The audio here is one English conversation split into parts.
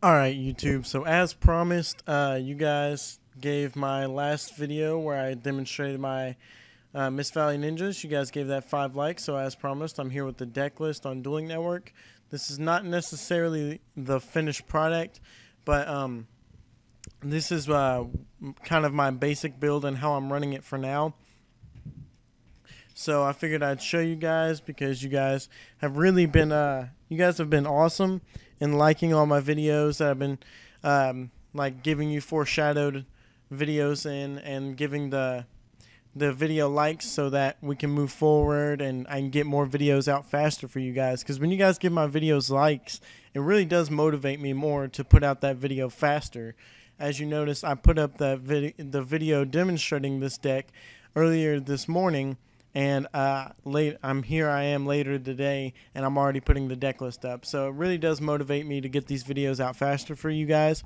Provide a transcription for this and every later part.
Alright, YouTube, so as promised, you guys gave my last video where I demonstrated my Mist Valley Ninjas. You guys gave that 5 likes, so as promised, I'm here with the deck list on Dueling Network. This is not necessarily the finished product, but this is kind of my basic build and how I'm running it for now. So I figured I'd show you guys because you guys have really been you guys have been awesome in liking all my videos that I've been like giving you foreshadowed videos in and giving the video likes so that we can move forward and I can get more videos out faster for you guys, because when you guys give my videos likes, it really does motivate me more to put out that video faster. As you notice, I put up the video demonstrating this deck earlier this morning, and I am later today, and I'm already putting the deck list up. So it really does motivate me to get these videos out faster for you guys,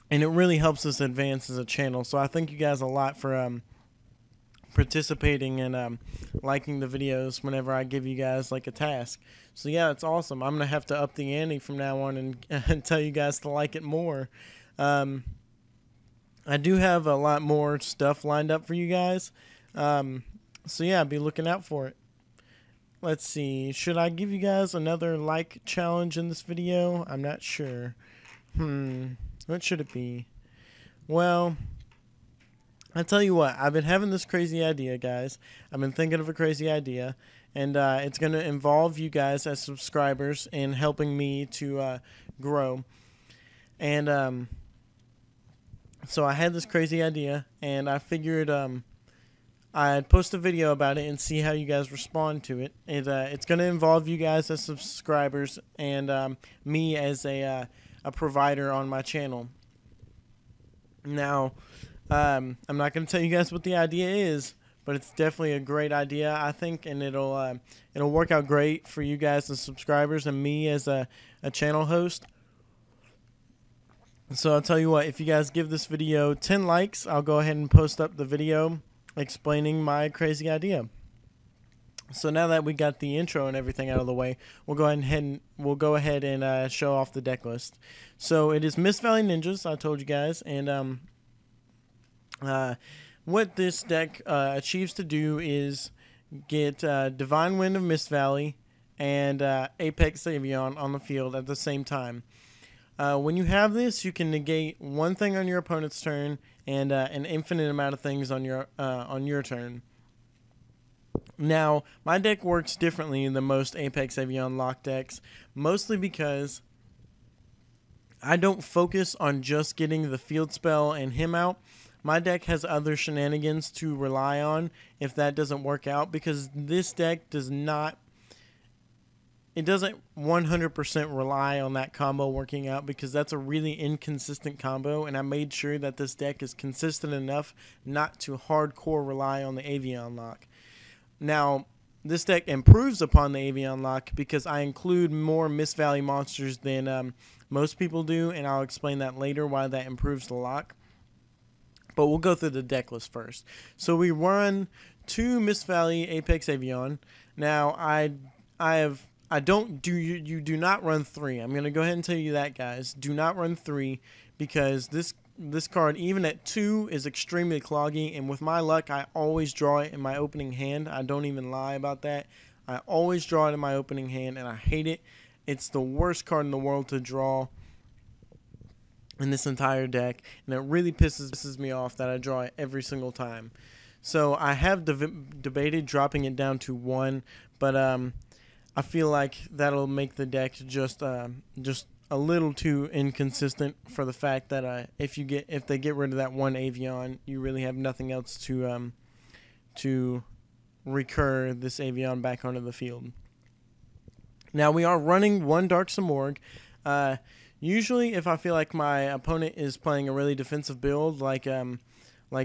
and it really helps us advance as a channel. So I thank you guys a lot for participating and liking the videos whenever I give you guys like a task. So yeah, it's awesome. I'm gonna have to up the ante from now on and tell you guys to like it more. I do have a lot more stuff lined up for you guys. So yeah, be looking out for it. Let's see, should I give you guys another like challenge in this video? I'm not sure. What should it be? Well, I tell you what, I've been having this crazy idea, guys. I've been thinking of a crazy idea, and it's going to involve you guys as subscribers in helping me to grow. And so I had this crazy idea, and I figured I'd post a video about it and see how you guys respond to it. It's going to involve you guys as subscribers and me as a provider on my channel. Now, I'm not going to tell you guys what the idea is, but it's definitely a great idea, I think, and it'll work out great for you guys as subscribers and me as a channel host. So I'll tell you what, if you guys give this video 10 likes, I'll go ahead and post up the video explaining my crazy idea. So now that we got the intro and everything out of the way, we'll go ahead and show off the deck list. So it is Mist Valley Ninjas, I told you guys, and what this deck achieves to do is get Divine Wind of Mist Valley and Apex Avion on the field at the same time. When you have this, you can negate one thing on your opponent's turn and an infinite amount of things on your turn. Now, my deck works differently than most Apex Avion lock decks, mostly because I don't focus on just getting the field spell and him out. My deck has other shenanigans to rely on if that doesn't work out, because this deck doesn't 100% rely on that combo working out, because that's a really inconsistent combo, and I made sure that this deck is consistent enough not to hardcore rely on the Avion lock. Now, this deck improves upon the Avion lock because I include more Mist Valley monsters than most people do, and I'll explain that later why that improves the lock. But we'll go through the deck list first. So we run 2 Mist Valley Apex Avion. Now, you do not run 3. I'm going to go ahead and tell you that, guys. Do not run 3, because this card, even at 2, is extremely cloggy, and with my luck, I always draw it in my opening hand. I don't even lie about that. I always draw it in my opening hand, and I hate it. It's the worst card in the world to draw in this entire deck, and it really pisses me off that I draw it every single time. So I have debated dropping it down to 1, but I feel like that'll make the deck just a little too inconsistent, for the fact that if they get rid of that 1 Avion, you really have nothing else to recur this Avion back onto the field. Now, we are running 1 Dark Simorgh. Usually, if I feel like my opponent is playing a really defensive build, like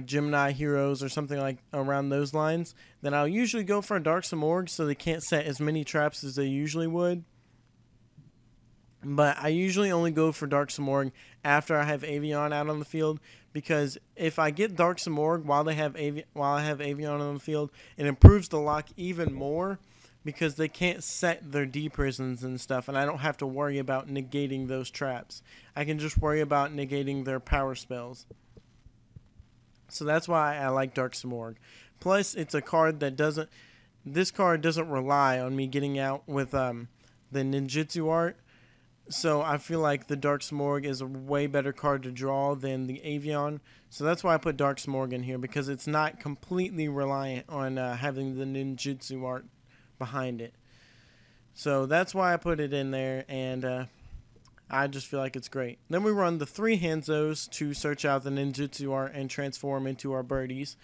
Gemini Heroes or something like around those lines, then I'll usually go for a Dark Simorgh so they can't set as many traps as they usually would. But I usually only go for Dark Simorgh after I have Avion out on the field, because if I get Dark Simorgh while I have Avion on the field, it improves the lock even more. because they can't set their D prisons and stuff, and I don't have to worry about negating those traps. I can just worry about negating their power spells. So that's why I like Dark Simorgh. Plus, it's a card that doesn't... This card doesn't rely on me getting out with the ninjutsu art. So I feel like the Dark Simorgh is a way better card to draw than the Avion. So that's why I put Dark Simorgh in here, because it's not completely reliant on having the ninjutsu art behind it. So that's why I put it in there, and I just feel like it's great. Then we run the 3 Hanzos to search out the ninjutsu art and transform into our birdies.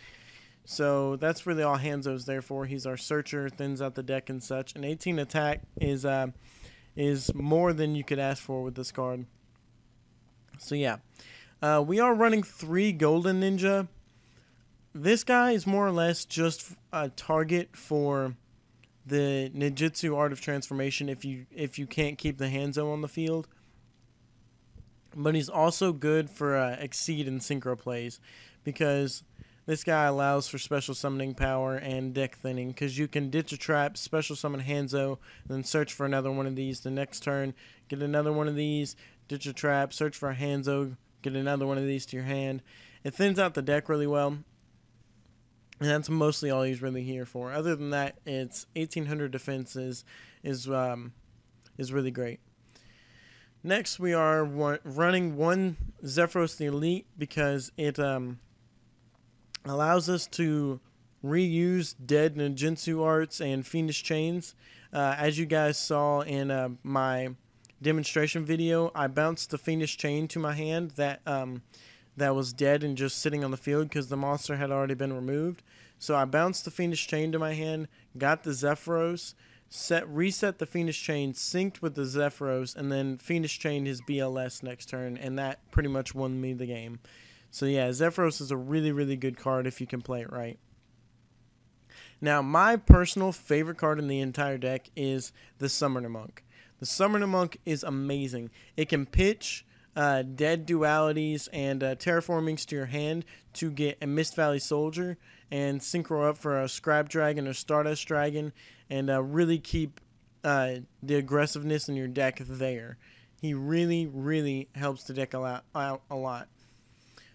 So that's really all Hanzo's there for. He's our searcher, thins out the deck and such. An 18 attack is more than you could ask for with this card. So yeah, we are running 3 Golden Ninja. This guy is more or less just a target for the ninjutsu art of transformation if you can't keep the Hanzo on the field. But he's also good for Exceed and Synchro plays, because this guy allows for special summoning power and deck thinning, because you can ditch a trap, special summon Hanzo, then search for another one of these the next turn, get another one of these, ditch a trap, search for a Hanzo, get another one of these to your hand. It thins out the deck really well, and that's mostly all he's really here for. Other than that, it's 1800 defense is really great. Next, we are running 1 Zephyros the Elite, because it allows us to reuse dead ninjutsu arts and fiendish chains. As you guys saw in my demonstration video, I bounced the fiendish chain to my hand that was dead and just sitting on the field because the monster had already been removed. So I bounced the fiendish chain to my hand, got the Zephyros, reset the fiendish chain, synced with the Zephyros, and then fiendish chained his BLS next turn, and that pretty much won me the game. So yeah, Zephyros is a really, really good card if you can play it right. Now, my personal favorite card in the entire deck is the Summoner Monk. The Summoner Monk is amazing. It can pitch dead dualities and terraformings to your hand to get a Mist Valley Soldier and synchro up for a Scrap Dragon or Stardust Dragon, and really keep the aggressiveness in your deck there. He really, really helps the deck out a lot.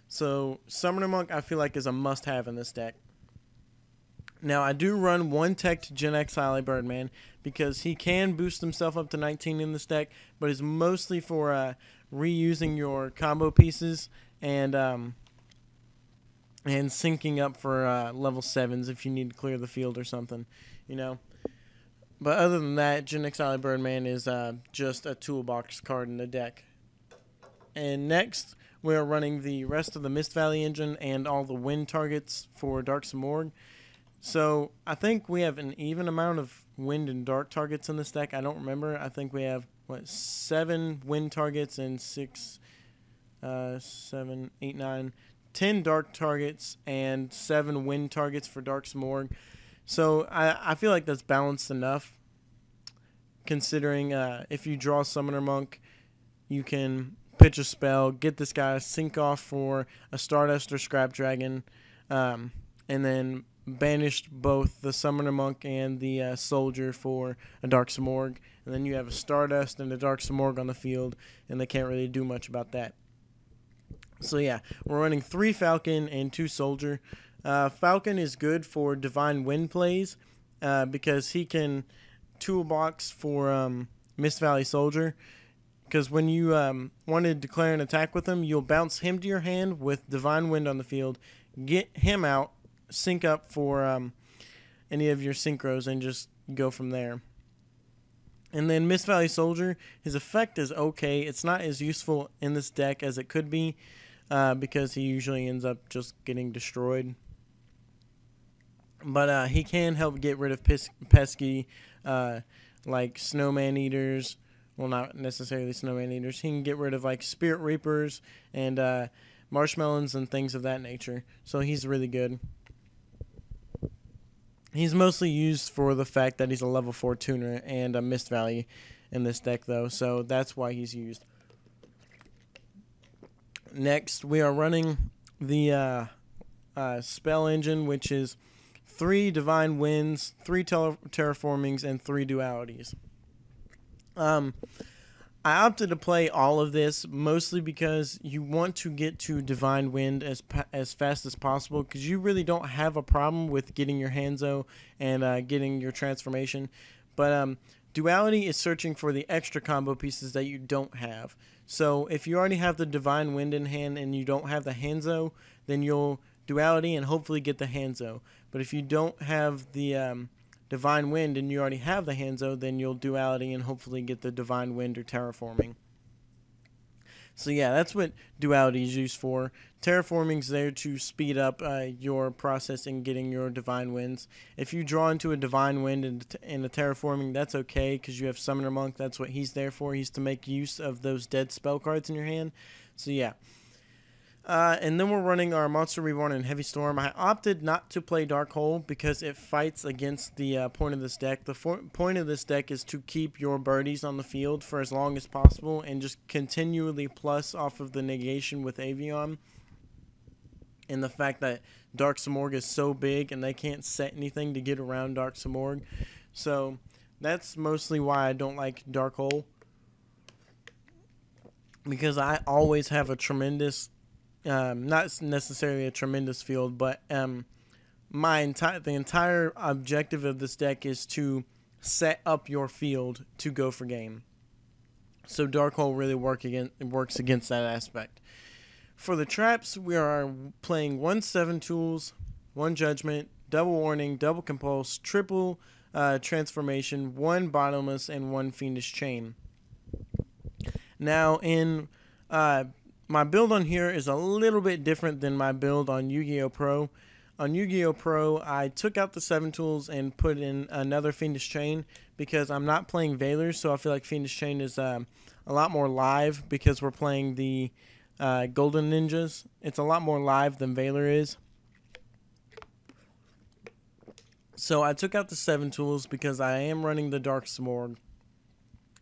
So Summoner Monk, I feel like, is a must-have in this deck. Now, I do run 1 Teched Gen X Highlight Birdman, because he can boost himself up to 19 in this deck, but it's mostly for reusing your combo pieces and syncing up for level 7s if you need to clear the field or something, you know. But other than that, Gen X Highlight Birdman is just a toolbox card in the deck. And next, we are running the rest of the Mist Valley engine and all the wind targets for Dark Simorgh. So I think we have an even amount of wind and dark targets in this deck. I don't remember. I think we have, 7 wind targets and 10 dark targets and 7 wind targets for Dark Simorgh. So I feel like that's balanced enough, considering if you draw Summoner Monk, you can pitch a spell, get this guy sync off for a Stardust or Scrap Dragon, and then banished both the Summoner Monk and the Soldier for a Dark Simorgh, and then you have a Stardust and a Dark Simorgh on the field, and they can't really do much about that. So yeah, we're running 3 Falcon and 2 Soldier. Falcon is good for Divine Wind plays, because he can toolbox for Mist Valley Soldier, because when you want to declare an attack with him, you'll bounce him to your hand with Divine Wind on the field, get him out, sync up for any of your synchros, and just go from there. And then Mist Valley Soldier, his effect is okay. It's not as useful in this deck as it could be, because he usually ends up just getting destroyed. But he can help get rid of pesky, like Snowman Eaters. Well, not necessarily Snowman Eaters. He can get rid of like Spirit Reapers and Marshmallows and things of that nature. So he's really good. He's mostly used for the fact that he's a level 4 tuner and a Mist Valley in this deck, though. So that's why he's used. Next, we are running the spell engine, which is 3 Divine Winds, 3 Terraformings, and 3 Dualities. I opted to play all of this mostly because you want to get to Divine Wind as fast as possible, because you really don't have a problem with getting your Hanzo and getting your transformation. But Duality is searching for the extra combo pieces that you don't have. So if you already have the Divine Wind in hand and you don't have the Hanzo, then you'll Duality and hopefully get the Hanzo. But if you don't have the Divine Wind and you already have the Hanzo, then you'll Duality and hopefully get the Divine Wind or Terraforming. So yeah, that's what Duality is used for. Terraforming's there to speed up your process in getting your Divine Winds. If you draw into a Divine Wind and a Terraforming, that's okay, because you have Summoner Monk. That's what he's there for. He's to make use of those dead spell cards in your hand. So yeah. And then we're running our Monster Reborn and Heavy Storm. I opted not to play Dark Hole because it fights against the point of this deck. The point of this deck is to keep your birdies on the field for as long as possible and just continually plus off of the negation with Avion. And the fact that Dark Simorgh is so big and they can't set anything to get around Dark Simorgh. So that's mostly why I don't like Dark Hole. Because I always have a tremendous... not necessarily a tremendous field, but the entire objective of this deck is to set up your field to go for game. So Dark Hole really works against that aspect. For the traps, we are playing 1 7 Tools, 1 Judgment, Double Warning, Double Compulse, Triple Transformation, 1 Bottomless, and 1 Fiendish Chain. Now, in my build on here is a little bit different than my build on Yu-Gi-Oh! Pro. On Yu-Gi-Oh! Pro, I took out the 7 Tools and put in another Fiendish Chain because I'm not playing Valor, so I feel like Fiendish Chain is a lot more live because we're playing the Golden Ninjas. It's a lot more live than Valor is. So I took out the 7 Tools because I am running the Dark Simorgh.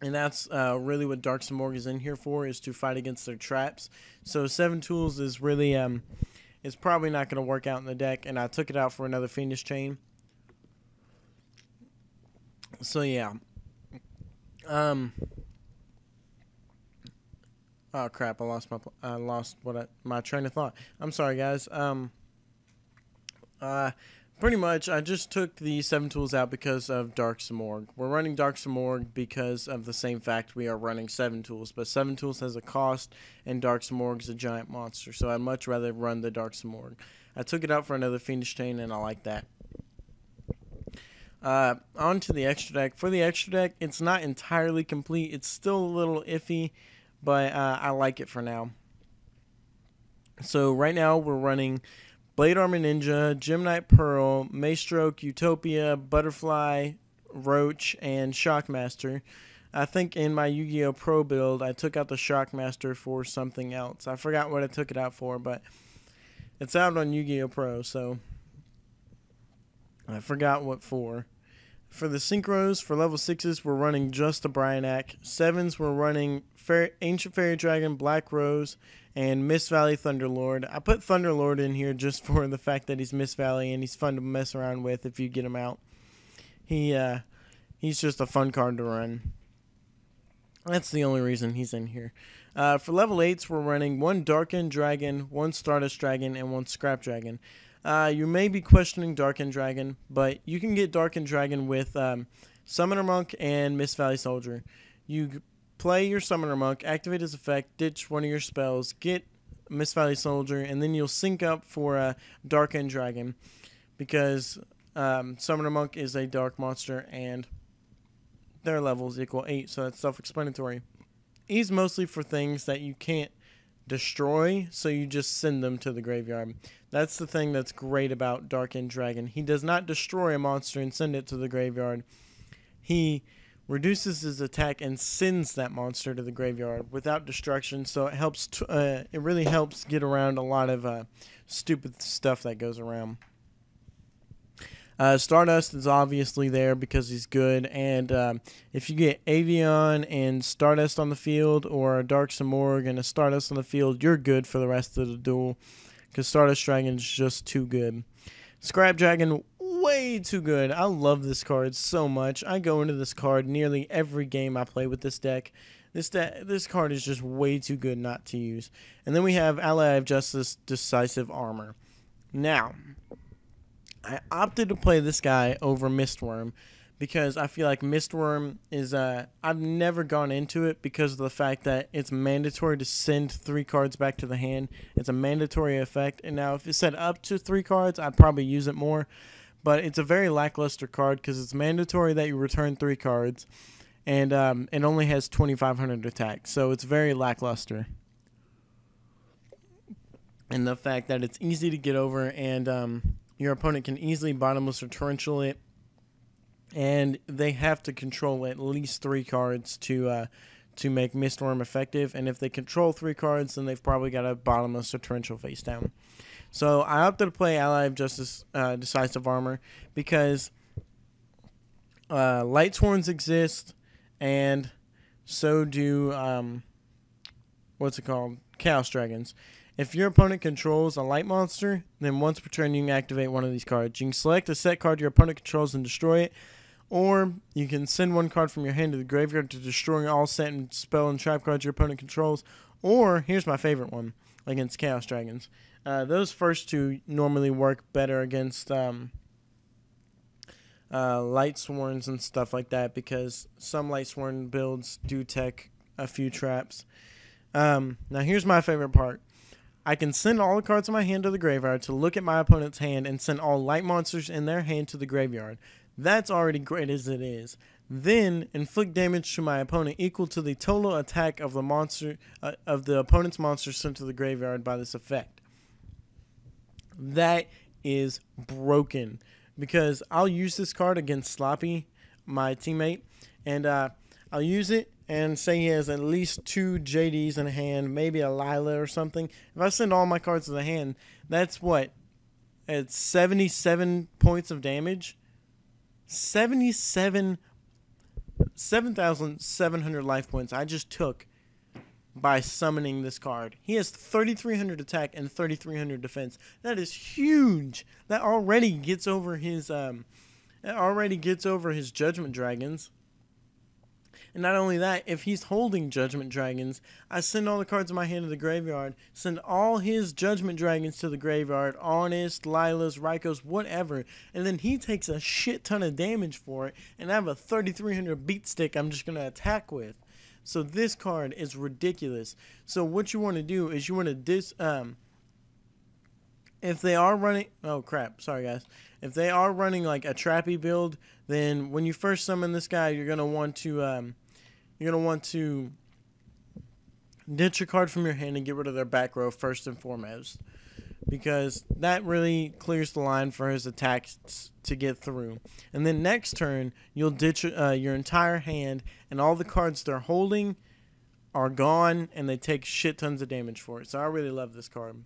And that's really what Dark Simorgh is in here for, is to fight against their traps. So 7 Tools is really, is probably not going to work out in the deck, and I took it out for another Fiendish Chain. So yeah. Oh crap! I lost my train of thought. I'm sorry, guys. Pretty much, I just took the 7 Tools out because of Dark Simorgh. We're running Dark Simorgh because of the same fact we are running 7 Tools. But 7 Tools has a cost, and Dark Simorgh is a giant monster. So I'd much rather run the Dark Simorgh. I took it out for another Fiendish Chain, and I like that. On to the extra deck. For the extra deck, it's not entirely complete. It's still a little iffy, but I like it for now. So right now, we're running Blade Armor Ninja, Gemnite Pearl, Maestroke, Utopia, Butterfly, Roach, and Shockmaster. I think in my Yu-Gi-Oh! Pro build, I took out the Shockmaster for something else. I forgot what I took it out for, but it's out on Yu-Gi-Oh! Pro, so I forgot what for. For the Synchros, for level 6s, we're running just the Bryonac. 7s, we're running Ancient Fairy Dragon, Black Rose, and Mist Valley Thunderlord. I put Thunderlord in here just for the fact that he's Mist Valley and he's fun to mess around with if you get him out. He's just a fun card to run. That's the only reason he's in here. For level 8s, we're running 1 Darkened Dragon, 1 Stardust Dragon, and 1 Scrap Dragon. You may be questioning Darkened Dragon, but you can get Darkened Dragon with Summoner Monk and Mist Valley Soldier. You play your Summoner Monk, activate his effect, ditch one of your spells, get Mist Valley Soldier, and then you'll sync up for Darkened Dragon, because Summoner Monk is a dark monster and their levels equal 8, so that's self-explanatory. He's mostly for things that you can't destroy, so you just send them to the graveyard. That's the thing that's great about Darkened Dragon. He does not destroy a monster and send it to the graveyard. He reduces his attack and sends that monster to the graveyard without destruction, so it helps. It really helps get around a lot of stupid stuff that goes around. Stardust is obviously there because he's good, and if you get Avion and Stardust on the field, or a Dark Simorgh and a Stardust on the field, you're good for the rest of the duel, because Stardust Dragon is just too good. Scrap Dragon, way too good. I love this card so much. I go into this card nearly every game I play with this deck. This card is just way too good not to use. And then we have Ally of Justice Decisive Armor. Now, I opted to play this guy over Mistworm because I feel like Mistworm is, I've never gone into it because of the fact that it's mandatory to send 3 cards back to the hand. It's a mandatory effect. And now if it said up to 3 cards, I'd probably use it more. But it's a very lackluster card because it's mandatory that you return 3 cards. And it only has 2,500 attack. So it's very lackluster. And the fact that it's easy to get over and your opponent can easily bottomless or torrential it. And they have to control at least 3 cards to make Mistworm effective. And if they control 3 cards, then they've probably got a bottomless or torrential face down. So I opted to play Ally of Justice Decisive Armor because Light Sworns exist, and so do Chaos Dragons. If your opponent controls a light monster, then once per turn you can activate one of these cards. You can select a set card your opponent controls and destroy it, or you can send 1 card from your hand to the graveyard to destroy all set and spell and trap cards your opponent controls. Or, here's my favorite one, against Chaos Dragons. Those first 2 normally work better against Light Sworns and stuff like that because some Light Sworn builds do tech a few traps. Now here's my favorite part. I can send all the cards in my hand to the graveyard to look at my opponent's hand and send all light monsters in their hand to the graveyard. That's already great as it is. Then inflict damage to my opponent equal to the total attack of the monster of the opponent's monster sent to the graveyard by this effect. That is broken because I'll use this card against Sloppy, my teammate, and I'll use it and say he has at least 2 JDs in hand, maybe a Lila or something. If I send all my cards to the hand, that's what? It's 77 points of damage. 7,700 life points I just took by summoning this card. He has 3,300 attack and 3,300 defense. That is huge. That already gets over his Judgment Dragons. And not only that, if he's holding Judgment Dragons, I send all the cards in my hand to the graveyard, send all his Judgment Dragons to the graveyard, Honest, Lilas, Rykos, whatever, and then he takes a shit ton of damage for it, and I have a 3,300 beat stick I'm just going to attack with. So this card is ridiculous. So what you want to do is you want to if they are running, oh crap, sorry guys. If they are running like a trappy build, then when you first summon this guy, you're gonna want to ditch your card from your hand and get rid of their back row first and foremost, because that really clears the line for his attacks to get through. And then next turn, you'll ditch your entire hand, and all the cards they're holding are gone, and they take shit tons of damage for it. So I really love this card.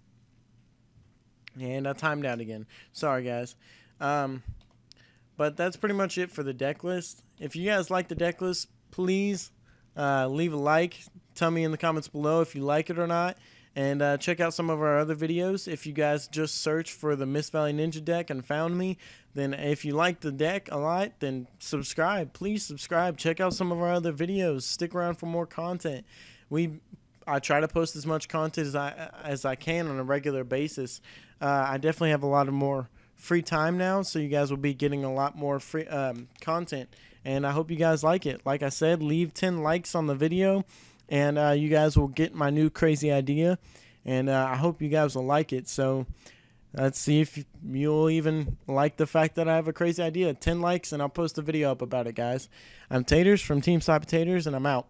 And I timed out again. Sorry, guys. But that's pretty much it for the deck list. If you guys like the deck list, please leave a like. Tell me in the comments below if you like it or not. And check out some of our other videos. If you guys just searched for the Mist Valley Ninja deck and found me, then if you like the deck a lot, then subscribe. Please subscribe. Check out some of our other videos. Stick around for more content. I try to post as much content as I can on a regular basis. I definitely have a lot of more free time now, so you guys will be getting a lot more free content, and I hope you guys like it. Like I said, leave 10 likes on the video, and you guys will get my new crazy idea, and I hope you guys will like it. So let's see if you'll even like the fact that I have a crazy idea. 10 likes, and I'll post a video up about it, guys. I'm Taters from TeamSlopyTaters, and I'm out.